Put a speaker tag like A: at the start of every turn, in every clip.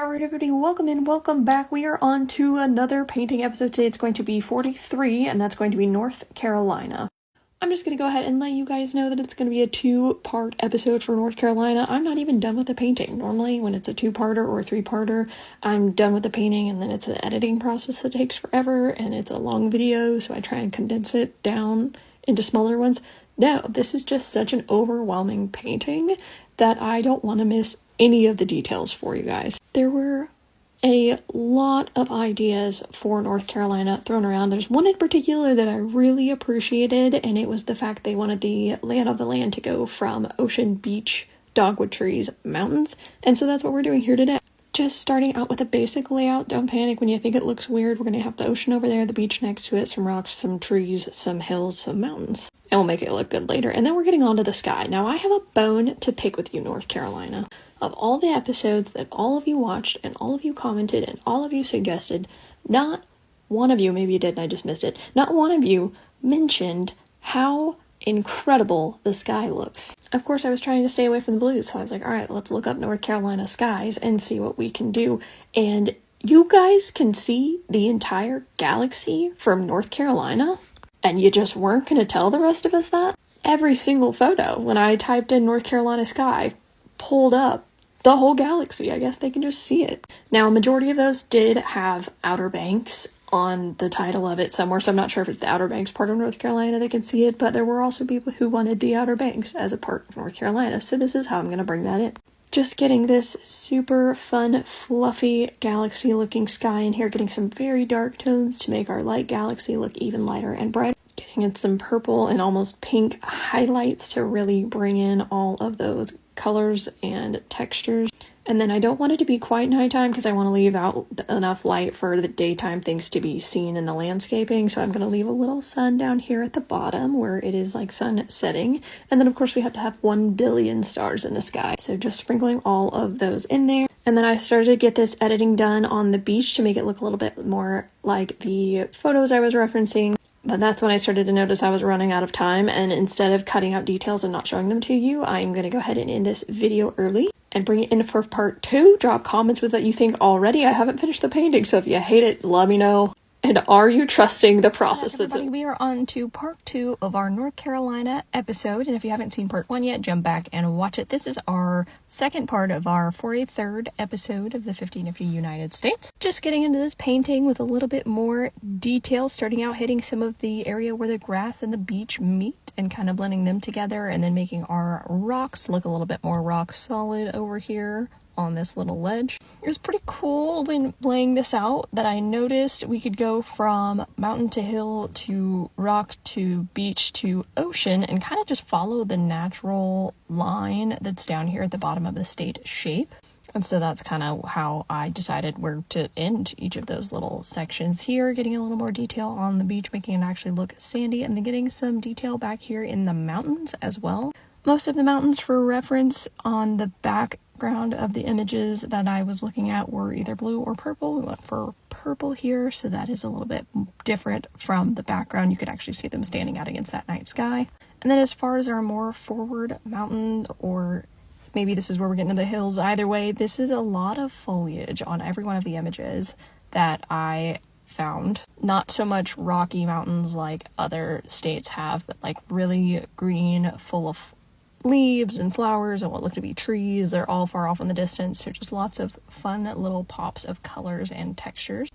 A: Alright everybody, welcome in, welcome back. We are on to another painting episode today. It's going to be 43, and that's going to be North Carolina. I'm just going to go ahead and let you guys know that it's going to be a two-part episode for North Carolina. I'm not even done with the painting. Normally, when it's a two-parter or a three-parter, I'm done with the painting, and then it's an editing process that takes forever, and it's a long video, so I try and condense it down into smaller ones. No, this is just such an overwhelming painting that I don't want to miss any of the details for you guys. There were a lot of ideas for North Carolina thrown around. There's one in particular that I really appreciated, and it was the fact they wanted the layout of the land to go from ocean, beach, dogwood trees, mountains, and so that's what we're doing here today. Just starting out with a basic layout. Don't panic when you think it looks weird. We're going to have the ocean over there, the beach next to it, some rocks, some trees, some hills, some mountains. And we'll make it look good later. And then we're getting onto the sky. Now, I have a bone to pick with you, North Carolina. Of all the episodes that all of you watched and all of you commented and all of you suggested, not one of you, maybe you did and I just missed it, not one of you mentioned how incredible the sky looks. Of course, I was trying to stay away from the blues, so I was like, all right, let's look up North Carolina skies and see what we can do. And you guys can see the entire galaxy from North Carolina, and you just weren't going to tell the rest of us that? Every single photo, when I typed in North Carolina sky, pulled up the whole galaxy. I guess they can just see it. Now, a majority of those did have Outer Banks on the title of it somewhere, so I'm not sure if it's the Outer Banks part of North Carolina that can see it, but there were also people who wanted the Outer Banks as a part of North Carolina, so this is how I'm going to bring that in. Just getting this super fun, fluffy, galaxy-looking sky in here, getting some very dark tones to make our light galaxy look even lighter and brighter, getting in some purple and almost pink highlights to really bring in all of those colors and textures. And then I don't want it to be quite nighttime because I want to leave out enough light for the daytime things to be seen in the landscaping. So I'm going to leave a little sun down here at the bottom where it is like sun setting. And then of course we have to have 1 billion stars in the sky. So just sprinkling all of those in there. And then I started to get this editing done on the beach to make it look a little bit more like the photos I was referencing. But that's when I started to notice I was running out of time, and instead of cutting out details and not showing them to you, I'm going to go ahead and end this video early and bring it in for part 2. Drop comments with what you think already. I haven't finished the painting, so if you hate it, let me know. And are you trusting the process that's in? We are on to part 2 of our North Carolina episode, and if you haven't seen part 1 yet, jump back and watch it. This is our second part of our 43rd episode of the 50 Nifty United States. Just getting into this painting with a little bit more detail, starting out hitting some of the area where the grass and the beach meet and kind of blending them together, and then making our rocks look a little bit more rock solid over here on this little ledge. It was pretty cool when laying this out that I noticed we could go from mountain to hill to rock to beach to ocean and kind of just follow the natural line that's down here at the bottom of the state shape. And so that's kind of how I decided where to end each of those little sections here, getting a little more detail on the beach, making it actually look sandy, and then getting some detail back here in the mountains as well. Most of the mountains, for reference, on the background of the images that I was looking at were either blue or purple. We went for purple here, so that is a little bit different from the background. You could actually see them standing out against that night sky. And then as far as our more forward mountain, or maybe this is where we're getting to the hills, either way, this is a lot of foliage on every one of the images that I found. Not so much rocky mountains like other states have, but like really green, full of leaves and flowers and what look to be trees. They're all far off in the distance, so just lots of fun little pops of colors and textures.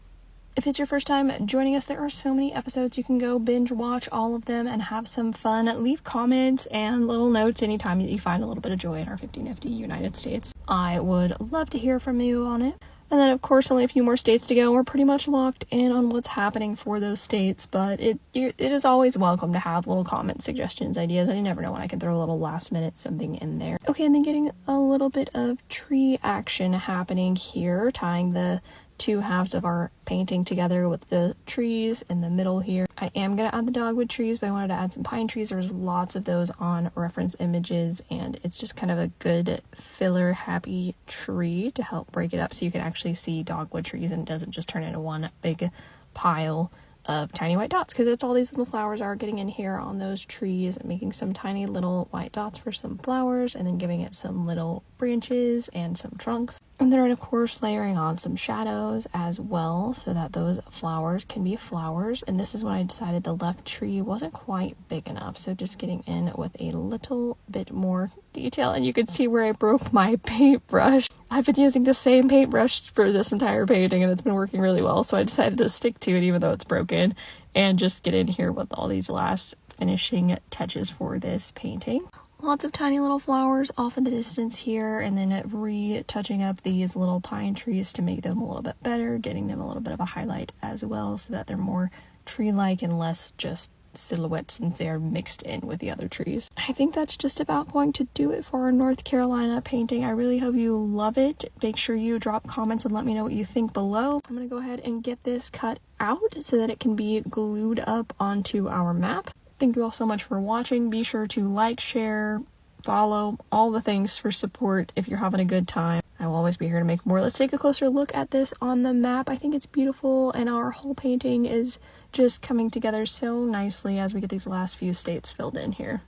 A: If it's your first time joining us, there are so many episodes. You can go binge watch all of them and have some fun. Leave comments and little notes anytime that you find a little bit of joy in our 50 Nifty United States. I would love to hear from you on it. And then, of course, only a few more states to go. We're pretty much locked in on what's happening for those states, but it is always welcome to have little comments, suggestions, ideas, and you never know when I can throw a little last-minute something in there. Okay, and then getting a little bit of tree action happening here, tying the two halves of our painting together with the trees in the middle here. I am going to add the dogwood trees, but I wanted to add some pine trees. There's lots of those on reference images, and it's just kind of a good filler happy tree to help break it up so you can actually see dogwood trees and it doesn't just turn into one big pile of tiny white dots, because it's all these little flowers are getting in here on those trees and making some tiny little white dots for some flowers, and then giving it some little branches and some trunks. And then of course layering on some shadows as well so that those flowers can be flowers. And this is when I decided the left tree wasn't quite big enough, so just getting in with a little bit more detail. And you can see where I broke my paintbrush. I've been using the same paintbrush for this entire painting and it's been working really well, so I decided to stick to it even though it's broken and just get in here with all these last finishing touches for this painting. Lots of tiny little flowers off in the distance here, and then retouching up these little pine trees to make them a little bit better, getting them a little bit of a highlight as well so that they're more tree-like and less just silhouettes since they are mixed in with the other trees. I think that's just about going to do it for our North Carolina painting. I really hope you love it. Make sure you drop comments and let me know what you think below. I'm gonna go ahead and get this cut out so that it can be glued up onto our map. Thank you all so much for watching. Be sure to like, share, follow, all the things for support if you're having a good time. I will always be here to make more. Let's take a closer look at this on the map. I think it's beautiful, and our whole painting is just coming together so nicely as we get these last few states filled in here.